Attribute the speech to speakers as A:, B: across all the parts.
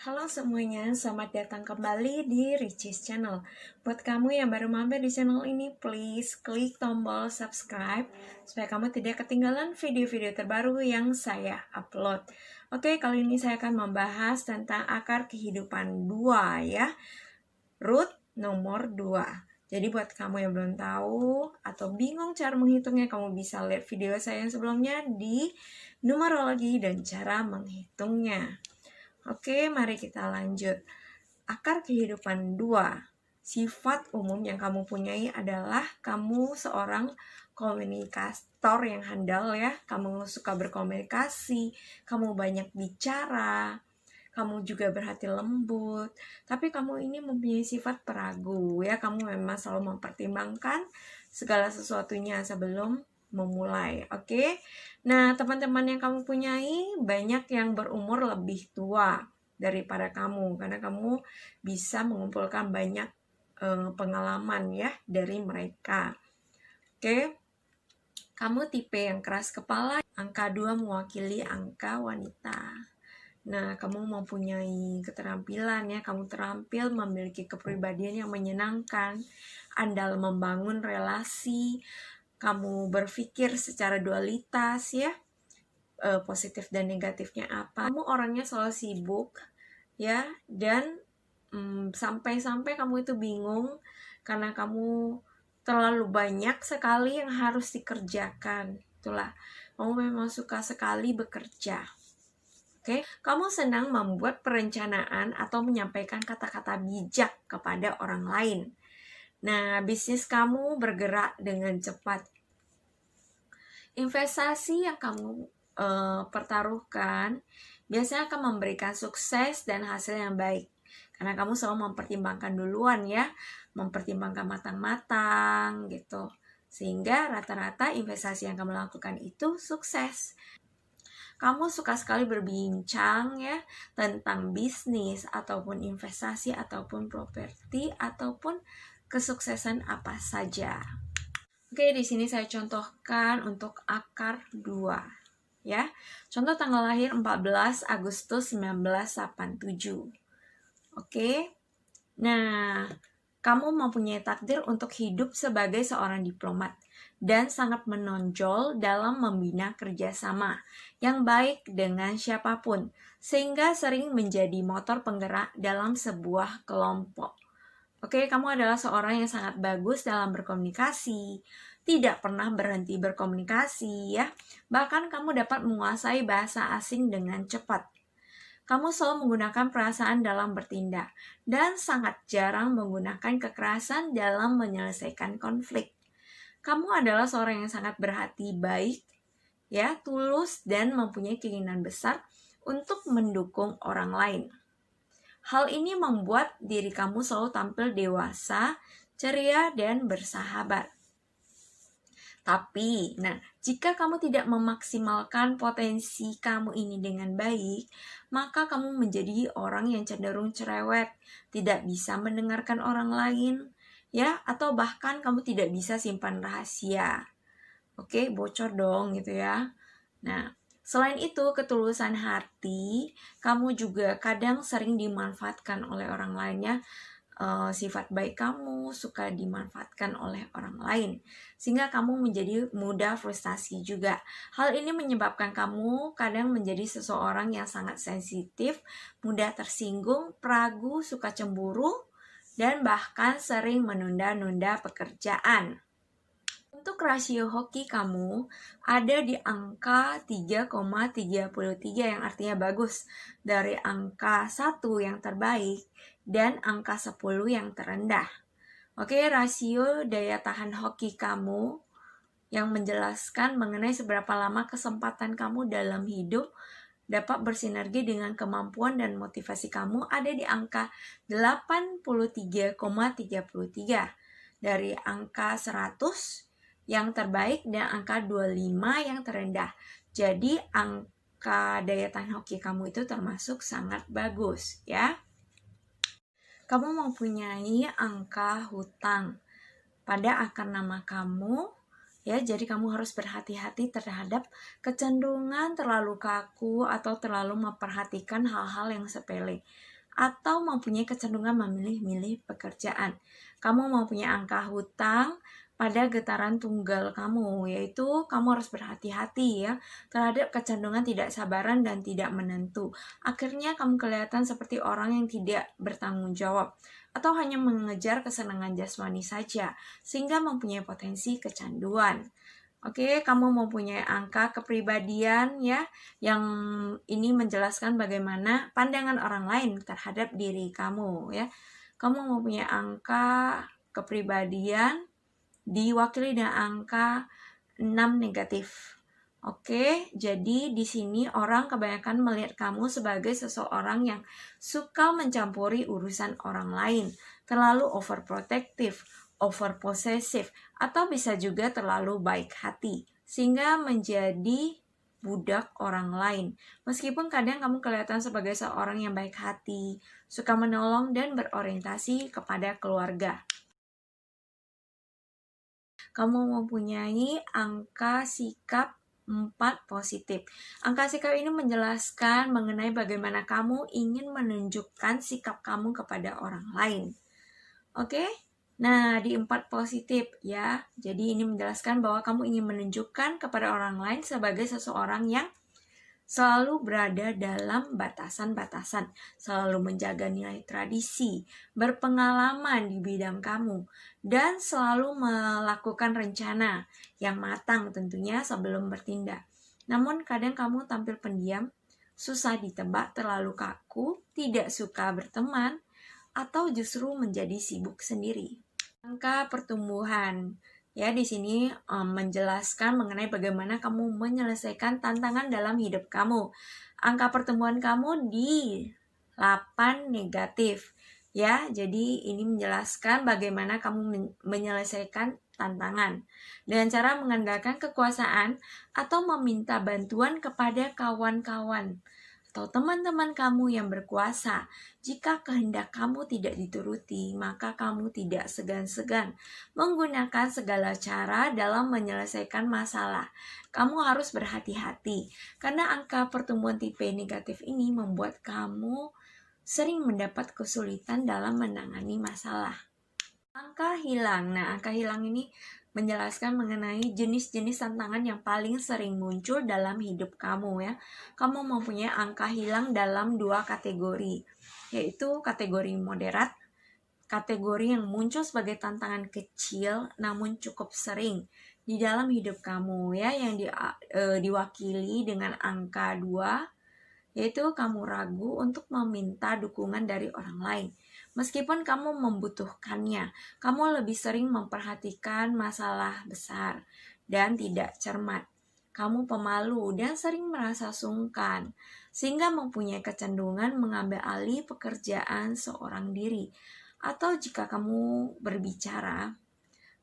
A: Halo semuanya, selamat datang kembali di Ricis Channel. Buat kamu yang baru mampir di channel ini, please klik tombol subscribe supaya kamu tidak ketinggalan video-video terbaru yang saya upload. Oke, kali ini saya akan membahas tentang akar kehidupan 2 ya. Root nomor 2. Jadi buat kamu yang belum tahu atau bingung cara menghitungnya, kamu bisa lihat video saya yang sebelumnya di numerologi dan cara menghitungnya. Oke, mari kita lanjut. Akar kehidupan 2. Sifat umum yang kamu punyai adalah kamu seorang komunikator yang handal ya. Kamu suka berkomunikasi, kamu banyak bicara, kamu juga berhati lembut. Tapi kamu ini mempunyai sifat peragu ya. Kamu memang selalu mempertimbangkan segala sesuatunya sebelum memulai, oke? Nah, teman-teman yang kamu punyai banyak yang berumur lebih tua daripada kamu karena kamu bisa mengumpulkan banyak pengalaman ya dari mereka. Oke. Kamu tipe yang keras kepala, angka 2 mewakili angka wanita. Nah, kamu mempunyai keterampilan ya, kamu terampil memiliki kepribadian yang menyenangkan, andal membangun relasi, kamu berpikir secara dualitas ya, positif dan negatifnya apa. Kamu orangnya selalu sibuk ya, dan sampai-sampai kamu itu bingung karena kamu terlalu banyak sekali yang harus dikerjakan. Itulah, kamu memang suka sekali bekerja. Oke, kamu senang membuat perencanaan atau menyampaikan kata-kata bijak kepada orang lain. Nah, bisnis kamu bergerak dengan cepat. Investasi yang kamu pertaruhkan biasanya akan memberikan sukses dan hasil yang baik. Karena kamu selalu mempertimbangkan duluan ya, mempertimbangkan matang-matang gitu. Sehingga rata-rata investasi yang kamu lakukan itu sukses. Kamu suka sekali berbincang ya tentang bisnis ataupun investasi ataupun properti ataupun kesuksesan apa saja. Oke, di sini saya contohkan untuk akar 2 ya. Contoh tanggal lahir 14 Agustus 1987. Oke. Nah, kamu mempunyai takdir untuk hidup sebagai seorang diplomat dan sangat menonjol dalam membina kerjasama yang baik dengan siapapun, sehingga sering menjadi motor penggerak dalam sebuah kelompok. Oke, kamu adalah seorang yang sangat bagus dalam berkomunikasi, tidak pernah berhenti berkomunikasi ya. Bahkan kamu dapat menguasai bahasa asing dengan cepat. Kamu selalu menggunakan perasaan dalam bertindak dan sangat jarang menggunakan kekerasan dalam menyelesaikan konflik. Kamu adalah seorang yang sangat berhati baik, ya, tulus dan mempunyai keinginan besar untuk mendukung orang lain. Hal ini membuat diri kamu selalu tampil dewasa, ceria, dan bersahabat. Tapi, jika kamu tidak memaksimalkan potensi kamu ini dengan baik, maka kamu menjadi orang yang cenderung cerewet, tidak bisa mendengarkan orang lain, ya, atau bahkan kamu tidak bisa simpan rahasia. Oke, bocor dong gitu ya. Nah, selain itu, ketulusan hati, kamu juga kadang sering dimanfaatkan oleh orang lainnya. Sifat baik kamu suka dimanfaatkan oleh orang lain, sehingga kamu menjadi mudah frustasi juga. Hal ini menyebabkan kamu kadang menjadi seseorang yang sangat sensitif, mudah tersinggung, peragu, suka cemburu, dan bahkan sering menunda-nunda pekerjaan. Untuk rasio hoki kamu ada di angka 3,33 yang artinya bagus, dari angka 1 yang terbaik dan angka 10 yang terendah. Oke, rasio daya tahan hoki kamu yang menjelaskan mengenai seberapa lama kesempatan kamu dalam hidup dapat bersinergi dengan kemampuan dan motivasi kamu ada di angka 83,33 dari angka 100 yang terbaik dan angka 25 yang terendah. Jadi angka daya tahan hoki kamu itu termasuk sangat bagus ya. Kamu mempunyai angka hutang pada akar nama kamu Ya, jadi kamu harus berhati-hati terhadap kecenderungan terlalu kaku atau terlalu memperhatikan hal-hal yang sepele, atau mempunyai kecenderungan memilih-milih pekerjaan. Kamu mempunyai angka hutang pada getaran tunggal kamu, yaitu kamu harus berhati-hati ya terhadap kecenderungan tidak sabaran dan tidak menentu. Akhirnya kamu kelihatan seperti orang yang tidak bertanggung jawab atau hanya mengejar kesenangan jasmani saja, sehingga mempunyai potensi kecanduan. Oke, kamu mempunyai angka kepribadian ya, yang ini menjelaskan bagaimana pandangan orang lain terhadap diri kamu ya. Kamu mempunyai angka kepribadian diwakili dengan angka 6 negatif. Oke, jadi di sini orang kebanyakan melihat kamu sebagai seseorang yang suka mencampuri urusan orang lain, terlalu overprotective, overpossessive, atau bisa juga terlalu baik hati, sehingga menjadi budak orang lain. Meskipun kadang kamu kelihatan sebagai seorang yang baik hati, suka menolong dan berorientasi kepada keluarga. Kamu mempunyai angka sikap 4 positif. Angka sikap ini menjelaskan mengenai bagaimana kamu ingin menunjukkan sikap kamu kepada orang lain. Oke? Nah, di 4 positif ya. Jadi ini menjelaskan bahwa kamu ingin menunjukkan kepada orang lain sebagai seseorang yang selalu berada dalam batasan-batasan, selalu menjaga nilai tradisi, berpengalaman di bidang kamu, dan selalu melakukan rencana yang matang tentunya sebelum bertindak. Namun kadang kamu tampil pendiam, susah ditebak, terlalu kaku, tidak suka berteman, atau justru menjadi sibuk sendiri. Angka pertumbuhan. Ya, di sini menjelaskan mengenai bagaimana kamu menyelesaikan tantangan dalam hidup kamu. Angka pertumbuhan kamu di 8 negatif. Ya, jadi ini menjelaskan bagaimana kamu menyelesaikan tantangan dengan cara mengandalkan kekuasaan atau meminta bantuan kepada kawan-kawan atau teman-teman kamu yang berkuasa. Jika kehendak kamu tidak dituruti, maka kamu tidak segan-segan menggunakan segala cara dalam menyelesaikan masalah. Kamu harus berhati-hati, karena angka pertumbuhan tipe negatif ini membuat kamu sering mendapat kesulitan dalam menangani masalah. Angka hilang. Nah, angka hilang ini menjelaskan mengenai jenis-jenis tantangan yang paling sering muncul dalam hidup kamu ya. Kamu mempunyai angka hilang dalam 2 kategori, yaitu kategori moderat, kategori yang muncul sebagai tantangan kecil namun cukup sering di dalam hidup kamu ya, yang diwakili dengan angka 2, yaitu kamu ragu untuk meminta dukungan dari orang lain. Meskipun kamu membutuhkannya, kamu lebih sering memperhatikan masalah besar dan tidak cermat. Kamu pemalu dan sering merasa sungkan, sehingga mempunyai kecenderungan mengambil alih pekerjaan seorang diri. Atau jika kamu berbicara,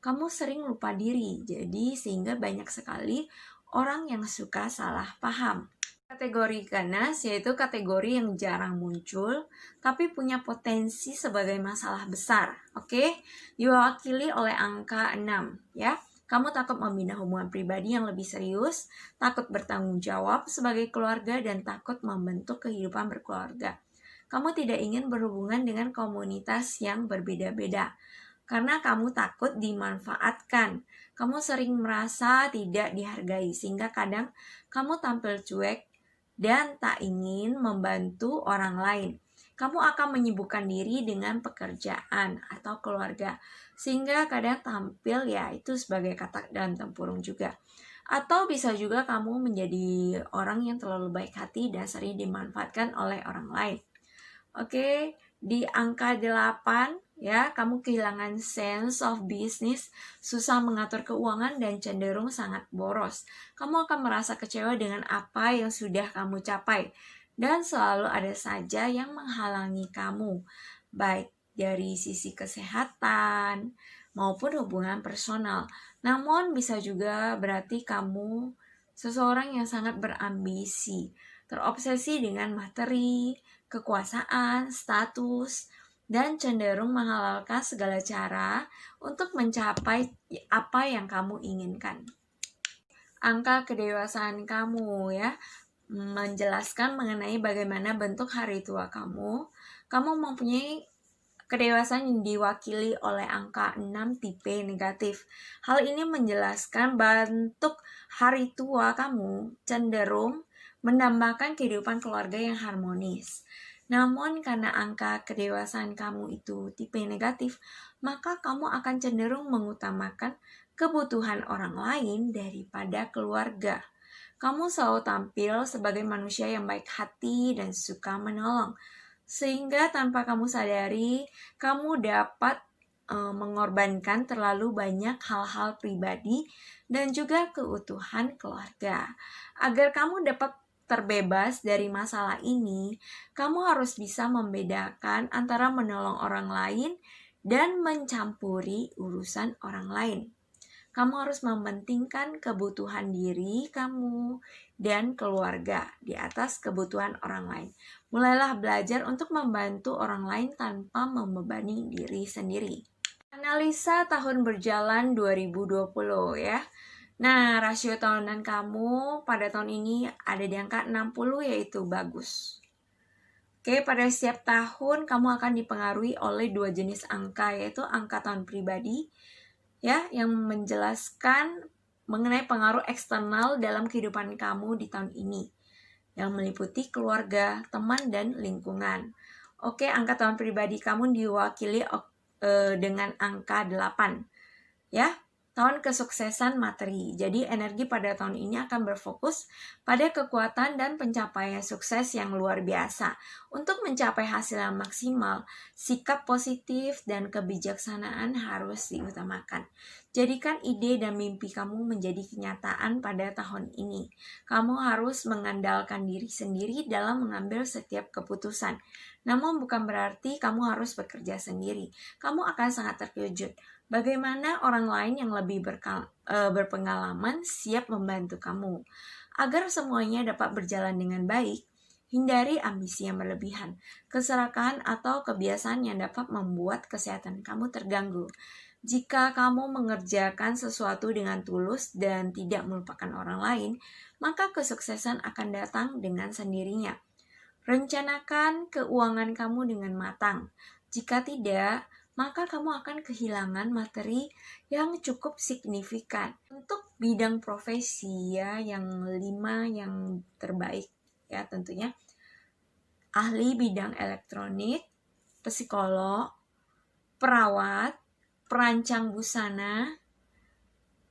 A: kamu sering lupa diri, jadi sehingga banyak sekali orang yang suka salah paham. Kategori ganas yaitu kategori yang jarang muncul tapi punya potensi sebagai masalah besar. Oke, diwakili oleh angka 6 ya. Kamu takut membina hubungan pribadi yang lebih serius, takut bertanggung jawab sebagai keluarga, dan takut membentuk kehidupan berkeluarga. Kamu tidak ingin berhubungan dengan komunitas yang berbeda-beda karena kamu takut dimanfaatkan. Kamu sering merasa tidak dihargai sehingga kadang kamu tampil cuek dan tak ingin membantu orang lain. Kamu akan menyibukkan diri dengan pekerjaan atau keluarga, sehingga kadang tampil ya itu sebagai katak dalam tempurung juga. Atau bisa juga kamu menjadi orang yang terlalu baik hati dan sering dimanfaatkan oleh orang lain. Oke, di angka 8 ya, kamu kehilangan sense of business, susah mengatur keuangan, dan cenderung sangat boros. Kamu akan merasa kecewa dengan apa yang sudah kamu capai, dan selalu ada saja yang menghalangi kamu, baik dari sisi kesehatan maupun hubungan personal. Namun bisa juga berarti kamu seseorang yang sangat berambisi, terobsesi dengan materi, kekuasaan, status, dan cenderung menghalalkan segala cara untuk mencapai apa yang kamu inginkan. Angka kedewasaan kamu ya, menjelaskan mengenai bagaimana bentuk hari tua kamu. Kamu mempunyai kedewasaan yang diwakili oleh angka 6 tipe negatif. Hal ini menjelaskan bentuk hari tua kamu cenderung mendambakan kehidupan keluarga yang harmonis. Namun karena angka kedewasaan kamu itu tipe negatif, maka kamu akan cenderung mengutamakan kebutuhan orang lain daripada keluarga. Kamu selalu tampil sebagai manusia yang baik hati dan suka menolong. Sehingga tanpa kamu sadari, kamu dapat mengorbankan terlalu banyak hal-hal pribadi dan juga keutuhan keluarga. Agar kamu dapat terbebas dari masalah ini, kamu harus bisa membedakan antara menolong orang lain dan mencampuri urusan orang lain. Kamu harus mementingkan kebutuhan diri kamu dan keluarga di atas kebutuhan orang lain. Mulailah belajar untuk membantu orang lain tanpa membebani diri sendiri. Analisa tahun berjalan 2020 ya. Nah, rasio tahunan kamu pada tahun ini ada di angka 60, yaitu bagus. Oke, pada setiap tahun kamu akan dipengaruhi oleh dua jenis angka, yaitu angka tahun pribadi ya, yang menjelaskan mengenai pengaruh eksternal dalam kehidupan kamu di tahun ini, yang meliputi keluarga, teman, dan lingkungan. Oke, angka tahun pribadi kamu diwakili dengan angka 8 ya, tahun kesuksesan materi. Jadi energi pada tahun ini akan berfokus pada kekuatan dan pencapaian sukses yang luar biasa. Untuk mencapai hasil yang maksimal, sikap positif dan kebijaksanaan harus diutamakan. Jadikan ide dan mimpi kamu menjadi kenyataan pada tahun ini. Kamu harus mengandalkan diri sendiri dalam mengambil setiap keputusan. Namun bukan berarti kamu harus bekerja sendiri. Kamu akan sangat terkejut bagaimana orang lain yang lebih berpengalaman siap membantu kamu. Agar semuanya dapat berjalan dengan baik, hindari ambisi yang berlebihan, keserakahan atau kebiasaan yang dapat membuat kesehatan kamu terganggu. Jika kamu mengerjakan sesuatu dengan tulus dan tidak melupakan orang lain, maka kesuksesan akan datang dengan sendirinya. Rencanakan keuangan kamu dengan matang. Jika tidak, maka kamu akan kehilangan materi yang cukup signifikan. Untuk bidang profesi ya, yang 5 yang terbaik ya tentunya. Ahli bidang elektronik, psikolog, perawat, perancang busana,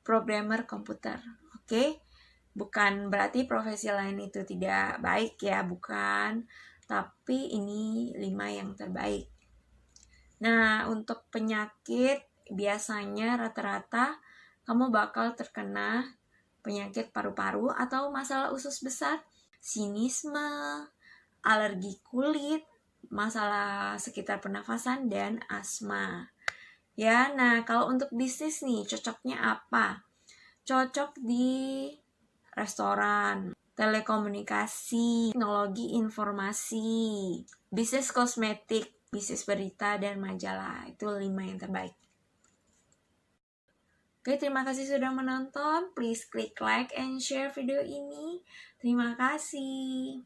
A: programmer komputer. Oke? Bukan berarti profesi lain itu tidak baik ya, bukan. Tapi ini 5 yang terbaik. Nah, untuk penyakit biasanya rata-rata kamu bakal terkena penyakit paru-paru atau masalah usus besar, sinisme, alergi kulit, masalah sekitar pernafasan, dan asma. Ya, nah kalau untuk bisnis nih, cocoknya apa? Cocok di restoran, telekomunikasi, teknologi informasi, bisnis kosmetik, bisnis berita, dan majalah. Itu 5 yang terbaik. Oke, terima kasih sudah menonton. Please klik like and share video ini. Terima kasih.